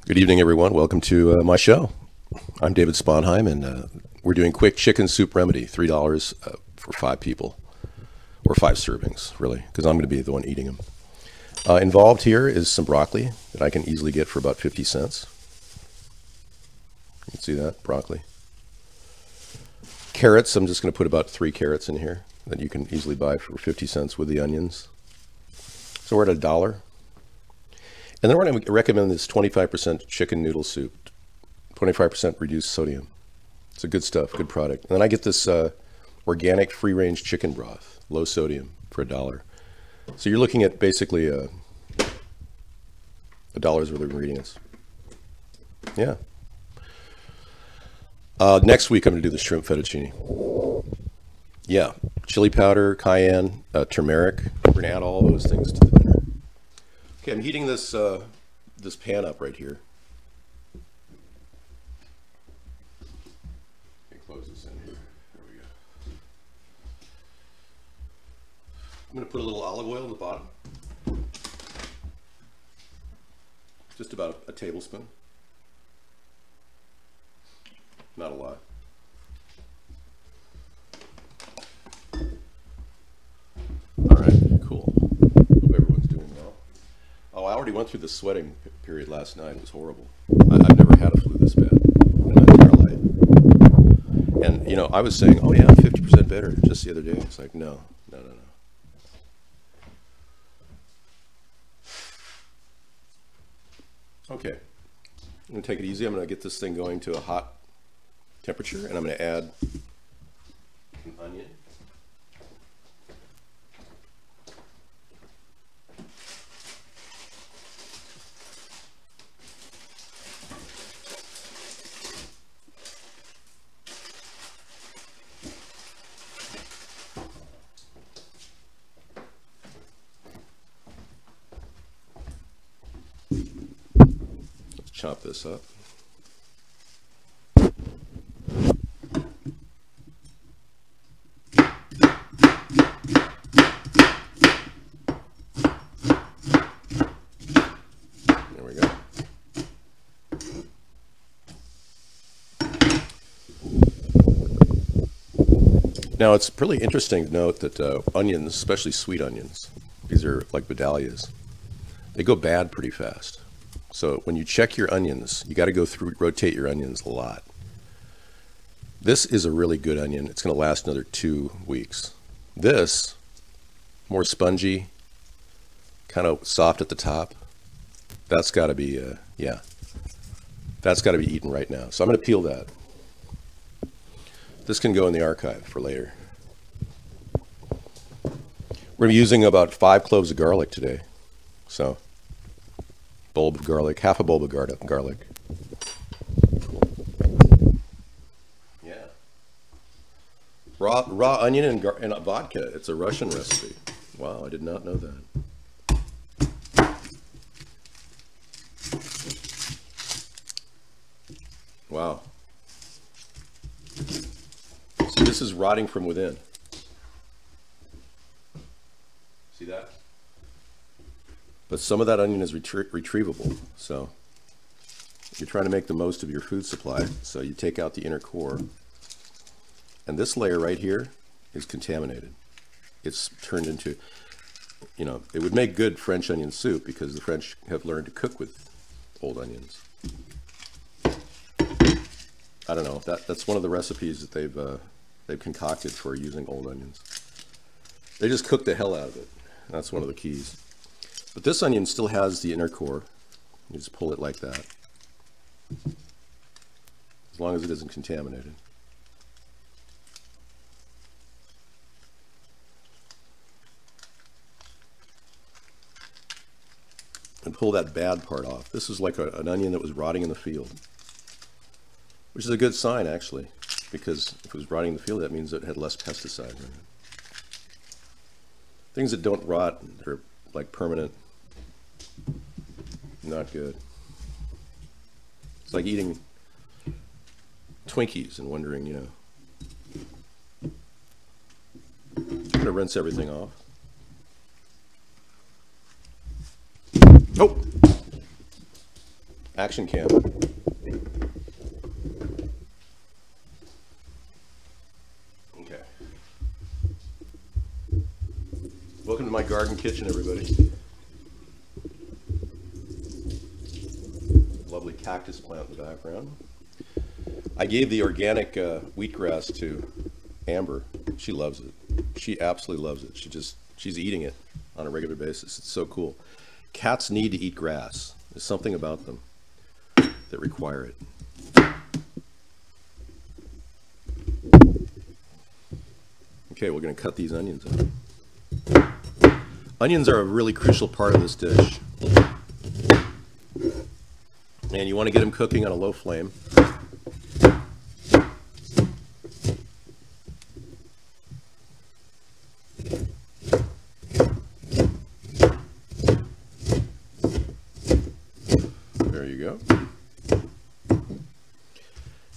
Good evening, everyone. Welcome to my show. I'm David Sponheim, and we're doing quick chicken soup remedy, $3 for 5 people, or 5 servings, really, because I'm going to be the one eating them. Involved here is some broccoli that I can easily get for about 50 cents. You can see that, broccoli. Carrots, I'm just going to put about 3 carrots in here that you can easily buy for 50 cents with the onions. So we're at $1. And then we're going to recommend this 25% chicken noodle soup, 25% reduced sodium. It's a good stuff, good product. And then I get this organic free-range chicken broth, low sodium, for $1. So you're looking at basically $1 worth of ingredients. Yeah. Next week I'm going to do the shrimp fettuccine. Yeah, chili powder, cayenne, turmeric. We're going to add all those things to the dinner. Okay, I'm heating this this pan up right here. Let me close this in here. There we go. I'm going to put a little olive oil in the bottom. Just about a tablespoon. Not a lot. All right, cool. Hope everyone's doing well. Oh, I already went through the sweating period last night. It was horrible. I've never had a flu this bad in my entire life. And, you know, I was saying, oh yeah, 50% better just the other day. It's like, no. Okay, I'm going to take it easy. I'm going to get this thing going to a hot temperature, and I'm going to add an onion. Let's chop this up. There we go. Now it's really interesting to note that onions, especially sweet onions, these are like Vidalias, they go bad pretty fast. So when you check your onions, you got to go through, rotate your onions a lot. This is a really good onion. It's going to last another 2 weeks. This, more spongy, kind of soft at the top, that's got to be, yeah, that's got to be eaten right now. So I'm going to peel that. This can go in the archive for later. We're using about 5 cloves of garlic today. So, bulb of garlic, half a bulb of garlic. Yeah. Raw onion and vodka. It's a Russian recipe. Wow, I did not know that. Wow. So this is rotting from within. See that? But some of that onion is retrievable, so you're trying to make the most of your food supply. So you take out the inner core, and this layer right here is contaminated. It's turned into, you know, it would make good French onion soup because the French have learned to cook with old onions. I don't know, that's one of the recipes that they've concocted for using old onions. They just cook the hell out of it. That's one of the keys. But this onion still has the inner core. You just pull it like that. As long as it isn't contaminated. And pull that bad part off. This is like an onion that was rotting in the field. Which is a good sign, actually. Because if it was rotting in the field, that means it had less pesticide in it. Things that don't rot, they're like permanent. Not good. It's like eating Twinkies and wondering, you know. I'm going to rinse everything off. Oh! Action cam. Okay. Welcome to my garden kitchen, everybody. Lovely cactus plant in the background. I gave the organic wheatgrass to Amber. She loves it. She absolutely loves it. She's eating it on a regular basis. It's so cool. Cats need to eat grass. There's something about them that require it. Okay, we're going to cut these onions up. Onions are a really crucial part of this dish. And you want to get them cooking on a low flame. There you go.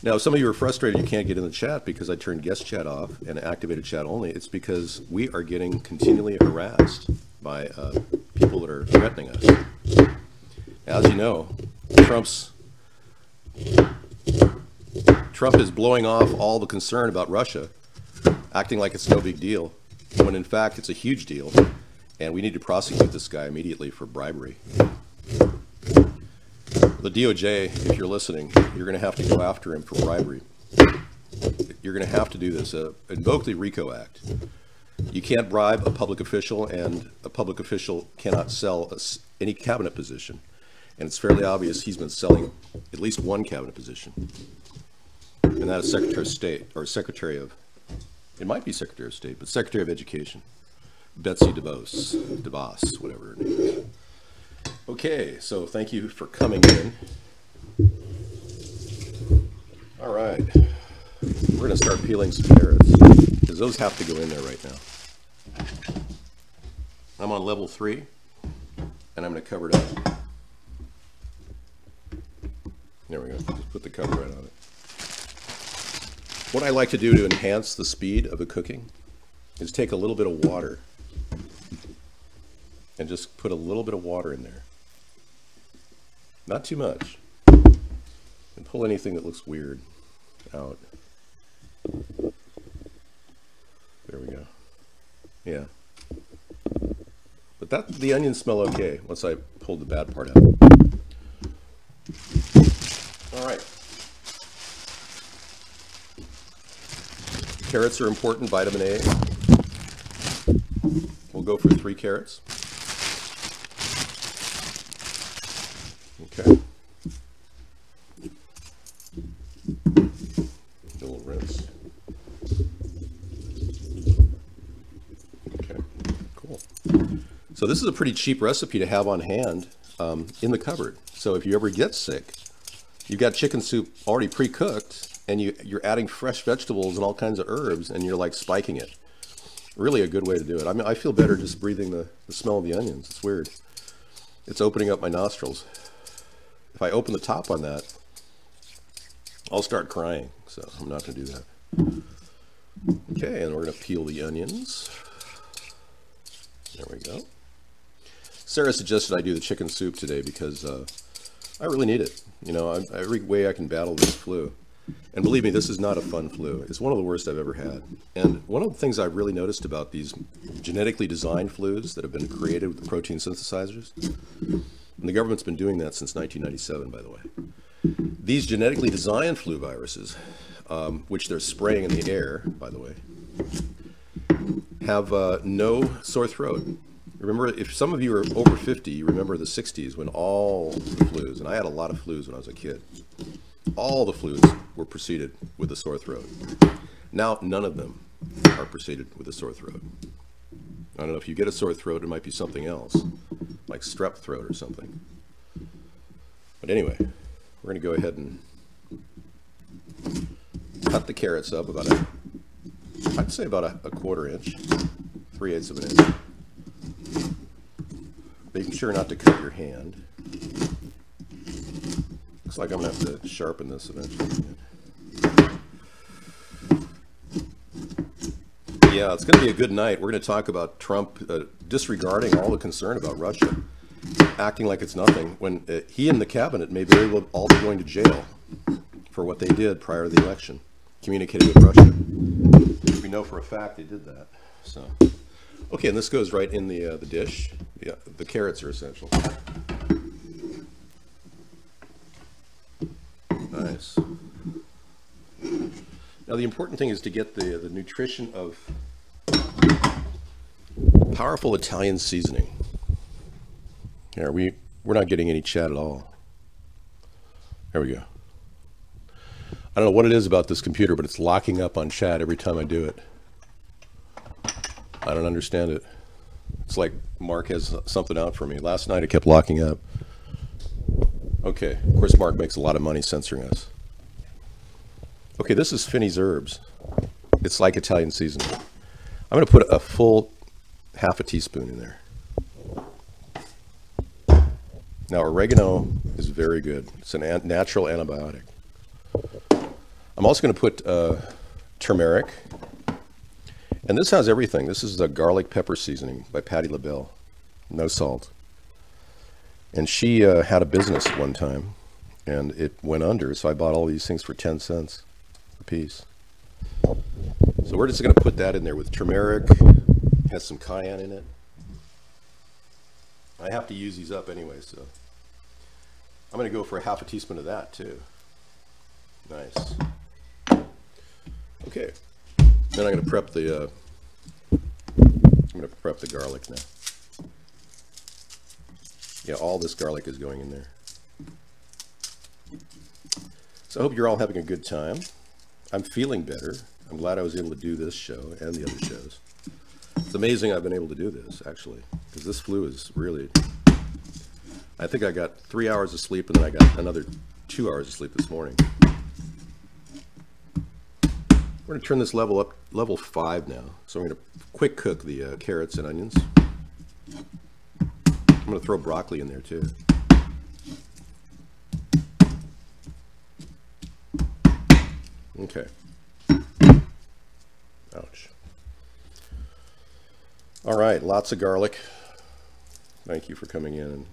Now, if some of you are frustrated you can't get in the chat because I turned guest chat off and activated chat only, it's because we are getting continually harassed by people that are threatening us. As you know, Trump is blowing off all the concern about Russia, acting like it's no big deal, when in fact it's a huge deal, and we need to prosecute this guy immediately for bribery. The DOJ, if you're listening, you're going to have to go after him for bribery. You're going to have to do this. Invoke the RICO Act. You can't bribe a public official, and a public official cannot sell any cabinet position. And it's fairly obvious he's been selling at least one cabinet position. And that is Secretary of State, or Secretary of, it might be Secretary of State, but Secretary of Education, Betsy DeVos, whatever her name is. Okay, so thank you for coming in. All right, we're going to start peeling some carrots, because those have to go in there right now. I'm on level 3, and I'm going to cover it up. There we go, just put the cover right on it. What I like to do to enhance the speed of the cooking is take a little bit of water and just put a little bit of water in there. Not too much. And pull anything that looks weird out. There we go. Yeah. But the onions smell okay once I pulled the bad part out. All right. Carrots are important, vitamin A. We'll go for 3 carrots. Okay. A little rinse. Okay, cool. So this is a pretty cheap recipe to have on hand in the cupboard. So if you ever get sick, you've got chicken soup already pre-cooked, and you're adding fresh vegetables and all kinds of herbs, and you're like spiking it. Really a good way to do it. I mean, I feel better just breathing the smell of the onions. It's weird. It's opening up my nostrils. If I open the top on that, I'll start crying, so I'm not going to do that. Okay, and we're going to peel the onions. There we go. Sarah suggested I do the chicken soup today because I really need it. You know, every way I can battle this flu. And believe me, this is not a fun flu. It's one of the worst I've ever had. And one of the things I've really noticed about these genetically designed flus that have been created with the protein synthesizers, and the government's been doing that since 1997, by the way. These genetically designed flu viruses, which they're spraying in the air, by the way, have no sore throat. Remember, if some of you are over 50, you remember the 60s when all the flus, and I had a lot of flus when I was a kid, all the flus were preceded with a sore throat. Now, none of them are preceded with a sore throat. I don't know, if you get a sore throat, it might be something else, like strep throat or something. But anyway, we're going to go ahead and cut the carrots up about I'd say about a 1/4 inch, 3/8 of an inch. Making sure not to cut your hand. Looks like I'm going to have to sharpen this eventually. Yeah, it's going to be a good night. We're going to talk about Trump disregarding all the concern about Russia acting like it's nothing, when he and the cabinet may very well all be going to jail for what they did prior to the election, communicating with Russia. We know for a fact they did that. So, okay, and this goes right in the dish. Yeah, the carrots are essential. Nice. Now the important thing is to get the nutrition of powerful Italian seasoning. Here, we're not getting any chat at all. There we go. I don't know what it is about this computer, but it's locking up on chat every time I do it. I don't understand it. It's like Mark has something out for me. Last night it kept locking up. Okay, of course Mark makes a lot of money censoring us. Okay, this is Finney's Herbs. It's like Italian seasoning. I'm going to put a full half a teaspoon in there. Now oregano is very good. It's a natural antibiotic. I'm also going to put turmeric. And this has everything. This is a garlic pepper seasoning by Patti LaBelle. No salt. And she had a business at one time, and it went under, so I bought all these things for 10 cents a piece. So we're just going to put that in there with turmeric. It has some cayenne in it. I have to use these up anyway, so I'm going to go for a half a teaspoon of that too. Nice. Okay. Then I'm going to prep the garlic now. Yeah, all this garlic is going in there. So I hope you're all having a good time. I'm feeling better. I'm glad I was able to do this show and the other shows. It's amazing I've been able to do this, actually, because this flu is really... I think I got 3 hours of sleep, and then I got another 2 hours of sleep this morning. We're going to turn this level up, level 5 now. So I'm going to quick cook the carrots and onions. I'm going to throw broccoli in there too. Okay. Ouch. All right, lots of garlic. Thank you for coming in and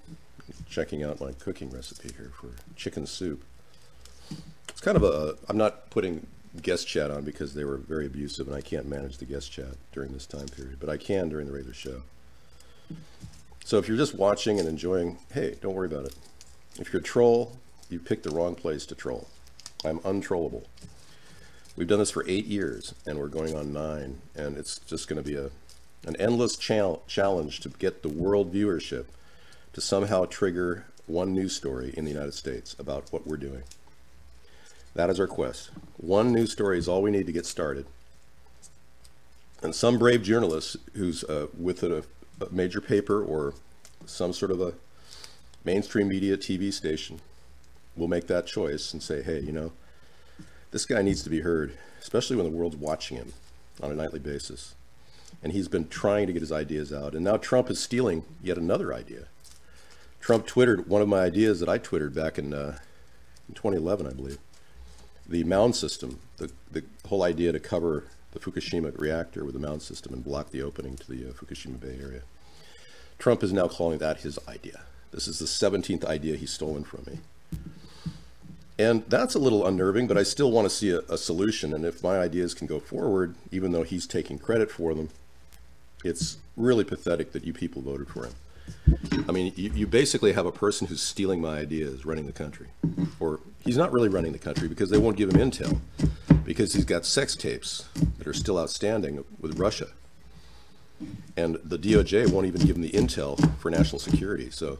checking out my cooking recipe here for chicken soup. It's kind of a, I'm not putting guest chat on because they were very abusive and I can't manage the guest chat during this time period, but I can during the regular show. So if you're just watching and enjoying, hey, don't worry about it. If you're a troll, you picked the wrong place to troll. I'm untrollable. We've done this for 8 years and we're going on 9, and it's just going to be an endless challenge to get the world viewership to somehow trigger one news story in the United States about what we're doing. That is our quest. One news story is all we need to get started. And some brave journalist who's with a major paper or some sort of a mainstream media TV station will make that choice and say, hey, you know, this guy needs to be heard, especially when the world's watching him on a nightly basis. And he's been trying to get his ideas out. And now Trump is stealing yet another idea. Trump twittered one of my ideas that I twittered back in 2011, I believe. The mound system, the whole idea to cover the Fukushima reactor with a mound system and block the opening to the Fukushima Bay Area. Trump is now calling that his idea. This is the 17th idea he's stolen from me. And that's a little unnerving, but I still want to see a solution. And if my ideas can go forward, even though he's taking credit for them, it's really pathetic that you people voted for him. I mean, you basically have a person who's stealing my ideas running the country. Or he's not really running the country because they won't give him intel, because he's got sex tapes that are still outstanding with Russia. And the DOJ won't even give him the intel for national security. So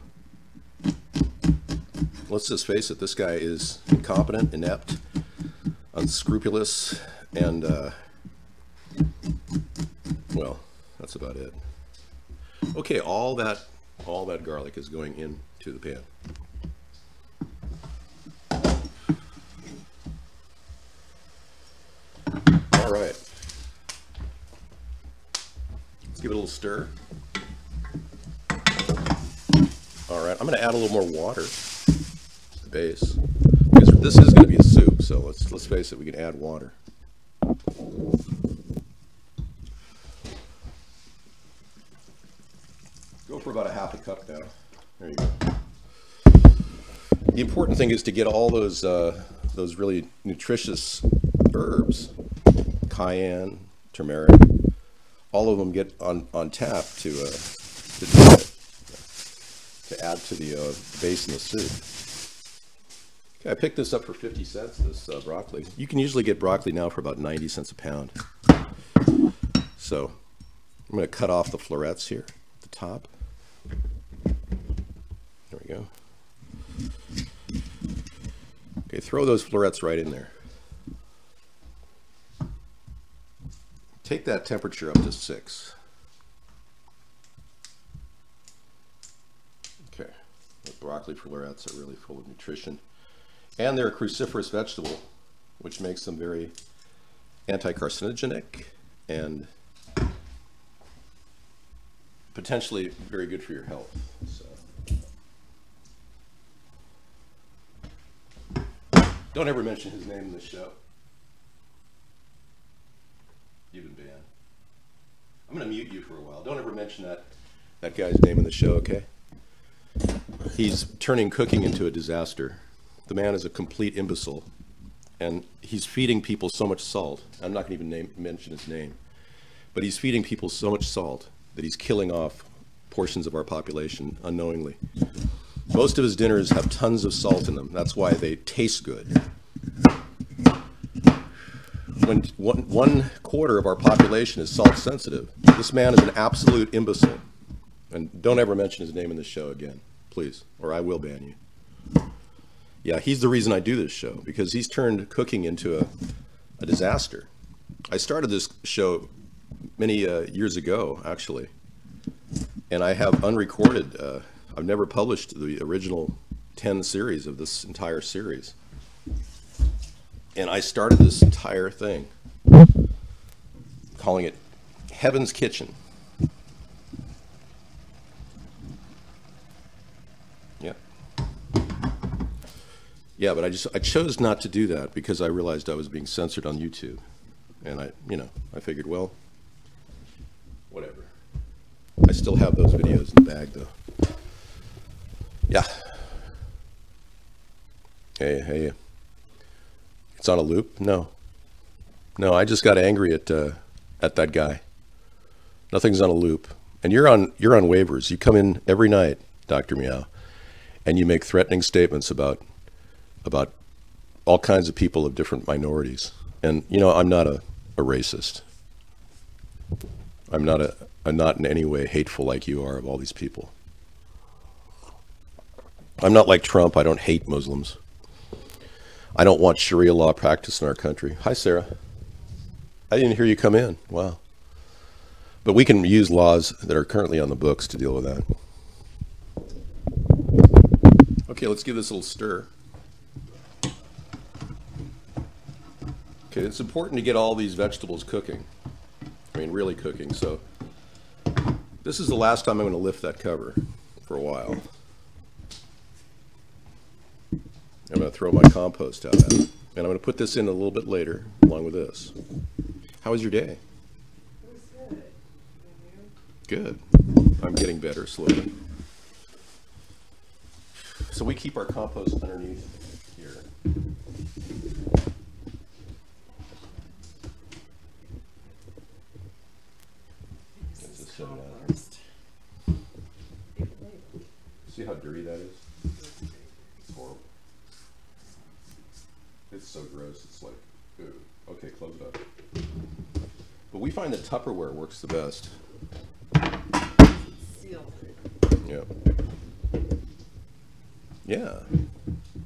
let's just face it, this guy is incompetent, inept, unscrupulous, and, well, that's about it. Okay, all that garlic is going into the pan. All right. Let's give it a little stir. All right, I'm going to add a little more water to the base, because this is going to be a soup, so let's face it, we can add water. Go for about a half a cup now. There you go. The important thing is to get all those really nutritious herbs, cayenne, turmeric, all of them get on tap to do it, to add to the base in the soup. Okay, I picked this up for 50 cents, this broccoli. You can usually get broccoli now for about 90 cents a pound. So I'm going to cut off the florets here at the top. There we go. Okay, throw those florets right in there. Take that temperature up to 6. Okay, the broccoli florets are really full of nutrition. And they're a cruciferous vegetable, which makes them very anti-carcinogenic and potentially very good for your health. So. Don't ever mention his name in the show. You've been banned. I'm going to mute you for a while. Don't ever mention that guy's name in the show, okay? He's turning cooking into a disaster. The man is a complete imbecile, and he's feeding people so much salt. I'm not going to even mention his name, but he's feeding people so much salt that he's killing off portions of our population unknowingly. Most of his dinners have tons of salt in them. That's why they taste good. When 1/4 of our population is salt sensitive, this man is an absolute imbecile. And don't ever mention his name in this show again, please, or I will ban you. Yeah, he's the reason I do this show, because he's turned cooking into a disaster. I started this show many years ago, actually, and I have unrecorded, I've never published the original 10 series of this entire series. And I started this entire thing calling it Heaven's Kitchen. Yeah. Yeah, but I chose not to do that because I realized I was being censored on YouTube. And I figured, well, whatever. I still have those videos in the bag though. Yeah. Hey. It's on a loop? No, I just got angry at that guy. Nothing's on a loop, and you're on waivers. You come in every night, Dr. Meow, and you make threatening statements about all kinds of people of different minorities. And I'm not a racist. I'm not in any way hateful like you are of all these people. I'm not like Trump. I don't hate Muslims. I don't want Sharia law practiced in our country. Hi, Sarah. I didn't hear you come in. Wow. But we can use laws that are currently on the books to deal with that. Okay, let's give this a little stir. Okay, it's important to get all these vegetables cooking. I mean, really cooking. So this is the last time I'm going to lift that cover for a while. I'm going to throw my compost out at it. And I'm going to put this in a little bit later, along with this. How was your day? It was good. Good. I'm getting better slowly. So we keep our compost underneath here. Let's just set it out here. See how dirty that is? It's horrible. It's so gross, it's like, ooh. Okay, close it up. But we find that Tupperware works the best. Sealed. Yeah. Yeah.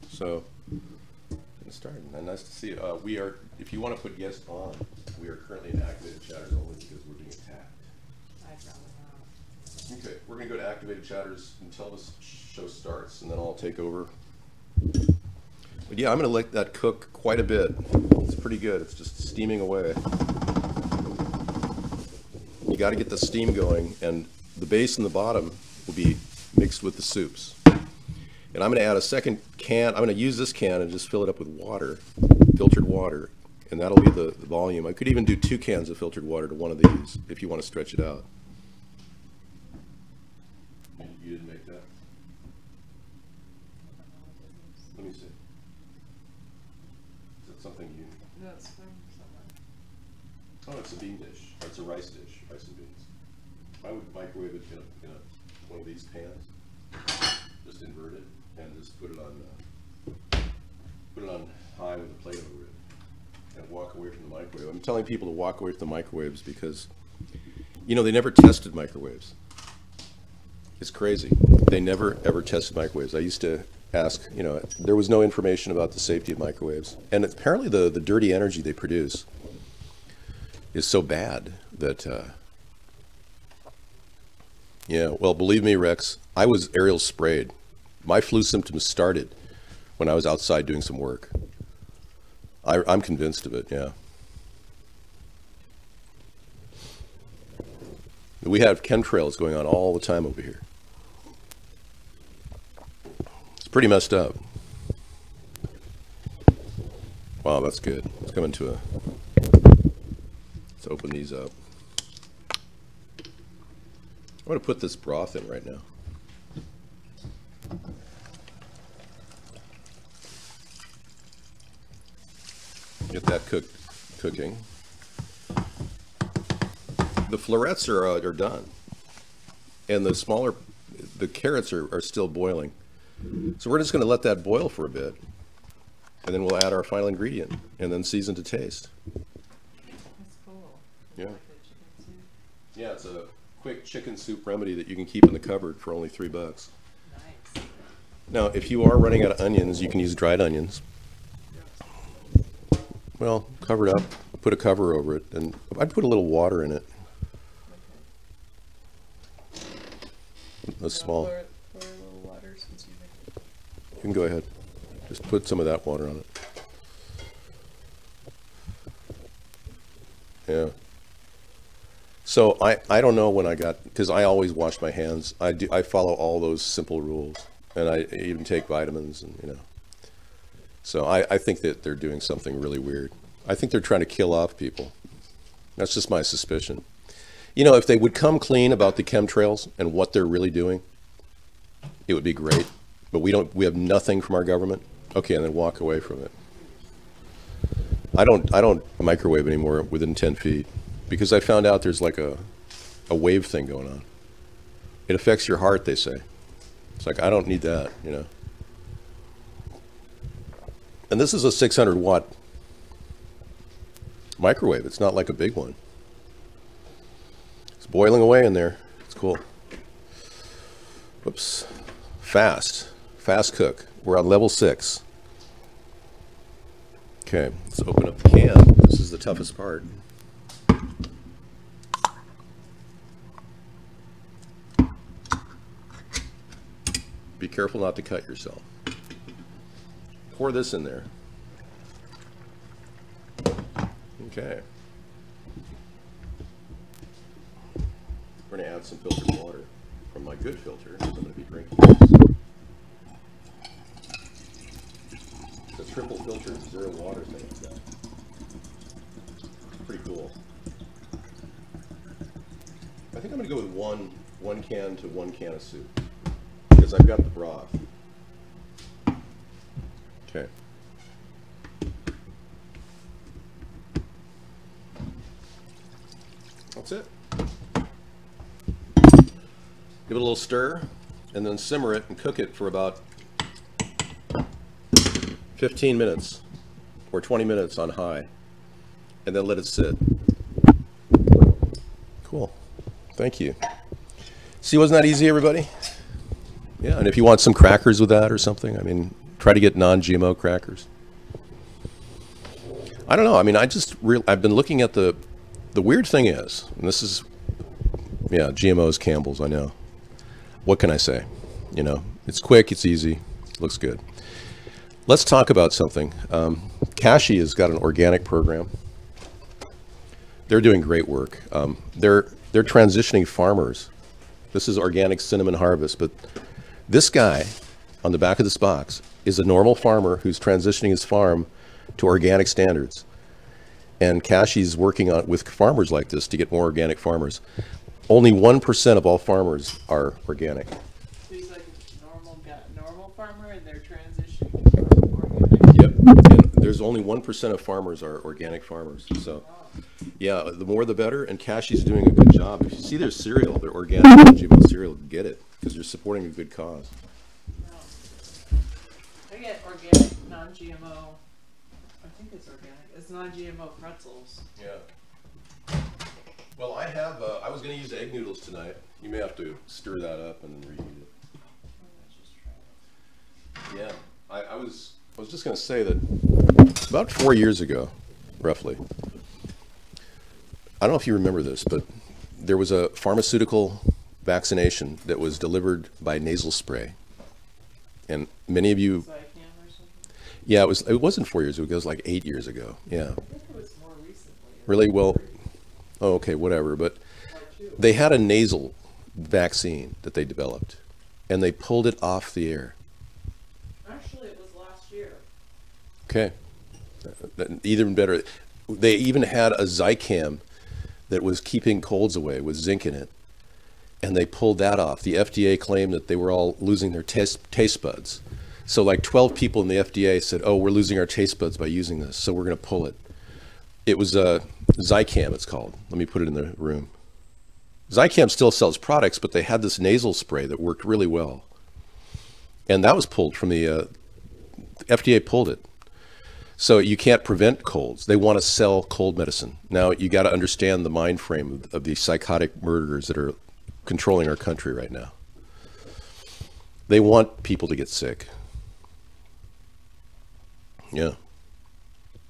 So, getting started. And nice to see you. We are, if you want to put guests on, we are currently in activated chatters only because we're being attacked. I'd rather not. Okay, we're going to go to activated chatters until this show starts, and then I'll take over. But yeah, I'm going to let that cook quite a bit. It's pretty good. It's just steaming away. You got to get the steam going, and the base and the bottom will be mixed with the soups. And I'm going to add a second can. I'm going to use this can and just fill it up with water, filtered water, and that'll be the volume. I could even do 2 cans of filtered water to one of these if you want to stretch it out. You didn't make that? me see. Is that something you... No, it's from someone. Oh, it's a bean dish. Or it's a rice dish, rice and beans. I would microwave it in one of these pans. Just invert it and just put it on high with a plate over it and walk away from the microwave. I'm telling people to walk away from the microwaves because, you know, they never tested microwaves. It's crazy. They never ever tested microwaves. I used to ask, you know, there was no information about the safety of microwaves. And apparently the dirty energy they produce is so bad that, yeah, well, believe me, Rex, I was aerial sprayed. My flu symptoms started when I was outside doing some work. I'm convinced of it, yeah. We have chemtrails going on all the time over here. It's pretty messed up. Wow, that's good. Let's come into let's open these up. I'm going to put this broth in right now. Get that cooking. The florets are done, and the carrots are still boiling. So we're just going to let that boil for a bit, and then we'll add our final ingredient, and then season to taste. That's cool. Yeah. Like the chicken soup. Yeah, it's a quick chicken soup remedy that you can keep in the cupboard for only $3. Nice. Now, if you are running out of onions, you can use dried onions. Well, cover it up, put a cover over it, and I'd put a little water in it. Okay. A small. Pour a little water since you make it. You can go ahead. Just put some of that water on it. Yeah. So I don't know when I got, because I always wash my hands. I follow all those simple rules, and I even take vitamins, and you know. So I think that they're doing something really weird. I think they're trying to kill off people. That's just my suspicion. You know, if they would come clean about the chemtrails and what they're really doing, it would be great. But we have nothing from our government. Okay, and then walk away from it. I don't microwave anymore within 10 feet because I found out there's like a wave thing going on. It affects your heart, they say. It's like, I don't need that, you know. And this is a 600-watt microwave. It's not like a big one. It's boiling away in there. It's cool. Whoops. Fast cook. We're on level 6. Okay, let's open up the can. This is the toughest part. Be careful not to cut yourself. Pour this in there. Okay. We're going to add some filtered water from my good filter. I'm going to be drinking this. It's a triple filter, 0 water thing like that. Pretty cool. I think I'm going to go with one can to 1 can of soup because I've got the broth. Okay. That's it. Give it a little stir and then simmer it and cook it for about 15 minutes or 20 minutes on high and then let it sit. Cool. Thank you. See, wasn't that easy, everybody? Yeah, and if you want some crackers with that or something, I mean, try to get non-GMO crackers. I don't know. I mean, I've been looking at the weird thing is, and this is, yeah, GMOs, Campbell's, I know. What can I say? You know, it's quick, it's easy, looks good. Let's talk about something. Kashi has got an organic program. They're doing great work. They're transitioning farmers. This is organic cinnamon harvest, but this guy on the back of this box is a normal farmer who's transitioning his farm to organic standards. And Kashi's working with farmers like this to get more organic farmers. Only 1% of all farmers are organic. So he's like a normal farmer and they're transitioning. Yep. And there's only 1% of farmers are organic farmers. So, yeah, the more the better. And Cashie's doing a good job. If you see their cereal, their organic non-GMO cereal, get it because you're supporting a good cause. No. I get organic, non-GMO. I think it's organic. It's non-GMO pretzels. Yeah. Well, I have. I was going to use egg noodles tonight. You may have to stir that up and then reheat it. Let's just try it. Yeah. I was just going to say that about 4 years ago, roughly. I don't know if you remember this, but there was a pharmaceutical vaccination that was delivered by nasal spray, and many of you. Zycam or something? Yeah, it wasn't 4 years ago. It was like 8 years ago. Yeah. I think it was more recently. Really? Well, oh, okay, whatever. But they had a nasal vaccine that they developed, and they pulled it off the air. Actually, it was last year. Okay. Even better. They even had a Zycam that was keeping colds away with zinc in it, and they pulled that off. The FDA claimed that they were all losing their taste buds. So like 12 people in the FDA said, oh, we're losing our taste buds by using this, so we're going to pull it. It was Zycam, it's called. Let me put it in the room. Zycam still sells products, but they had this nasal spray that worked really well. And that was pulled from the FDA pulled it. So you can't prevent colds. They want to sell cold medicine. Now, you got to understand the mind frame of the psychotic murderers that are controlling our country right now. They want people to get sick. Yeah.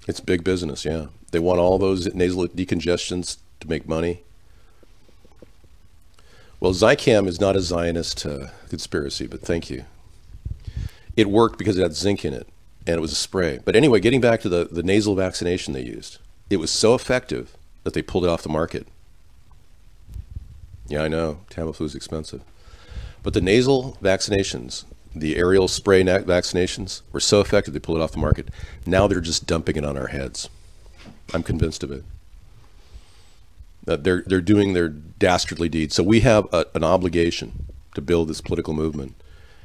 It's big business, yeah. They want all those nasal decongestions to make money. Well, Zycam is not a Zionist conspiracy, but thank you. It worked because it had zinc in it, and it was a spray. But anyway, getting back to the nasal vaccination they used, it was so effective that they pulled it off the market. Yeah, I know, Tamiflu is expensive. But the nasal vaccinations, the aerial spray vaccinations, were so effective they pulled it off the market. Now they're just dumping it on our heads. I'm convinced of it. They're doing their dastardly deeds. So we have an obligation to build this political movement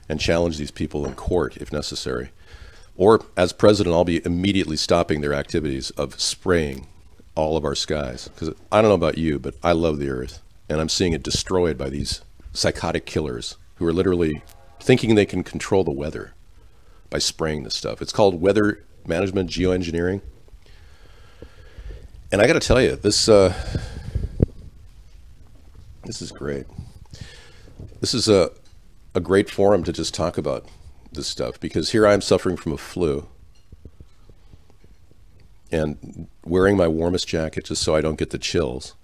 and challenge these people in court if necessary. Or as president, I'll be immediately stopping their activities of spraying all of our skies. Because I don't know about you, but I love the earth. And I'm seeing it destroyed by these psychotic killers who are literally thinking they can control the weather by spraying this stuff. It's called weather management geoengineering. And I got to tell you, this is great. This is a great forum to just talk about this stuff, because here I'm suffering from a flu and wearing my warmest jacket just so I don't get the chills,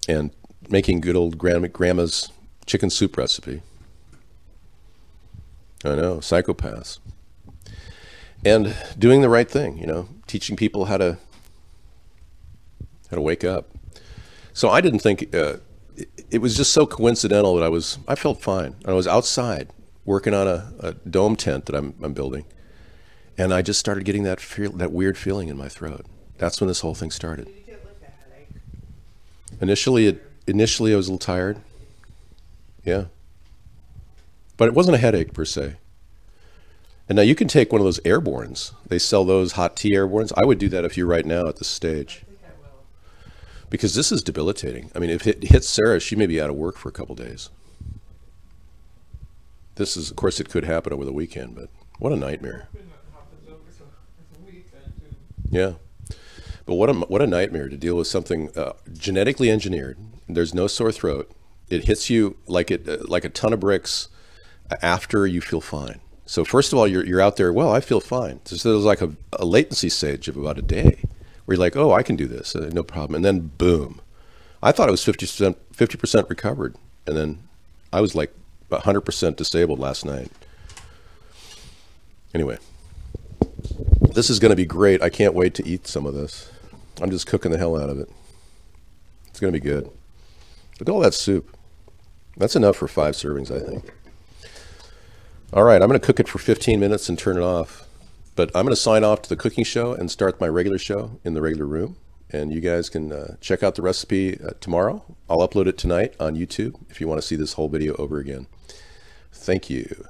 and making good old grandma's chicken soup recipe. I know, psychopaths. And doing the right thing, you know, teaching people how to wake up. So I didn't think, it was just so coincidental that I felt fine. I was outside working on a dome tent that I'm building, and I just started getting that weird feeling in my throat. That's when this whole thing started. Did you get like a headache? Initially I was a little tired. Yeah. But it wasn't a headache per se. And now you can take one of those airbornes. They sell those hot tea airbornes. I would do that if you're right now at this stage. I think I will. Because this is debilitating. I mean, if it hits Sarah, she may be out of work for a couple days. This is, of course, it could happen over the weekend, but what a nightmare. Yeah. But what a nightmare to deal with something genetically engineered. There's no sore throat. It hits you like a ton of bricks after you feel fine. So first of all, you're out there, well, I feel fine. So there's like a latency stage of about a day where you're like, oh, I can do this, no problem. And then boom. I thought it was 50% recovered. And then I was like 100% disabled last night. Anyway, this is going to be great. I can't wait to eat some of this. I'm just cooking the hell out of it. It's going to be good. Look at all that soup. That's enough for 5 servings, I think. All right, I'm going to cook it for 15 minutes and turn it off. But I'm going to sign off to the cooking show and start my regular show in the regular room. And you guys can check out the recipe tomorrow. I'll upload it tonight on YouTube if you want to see this whole video over again. Thank you.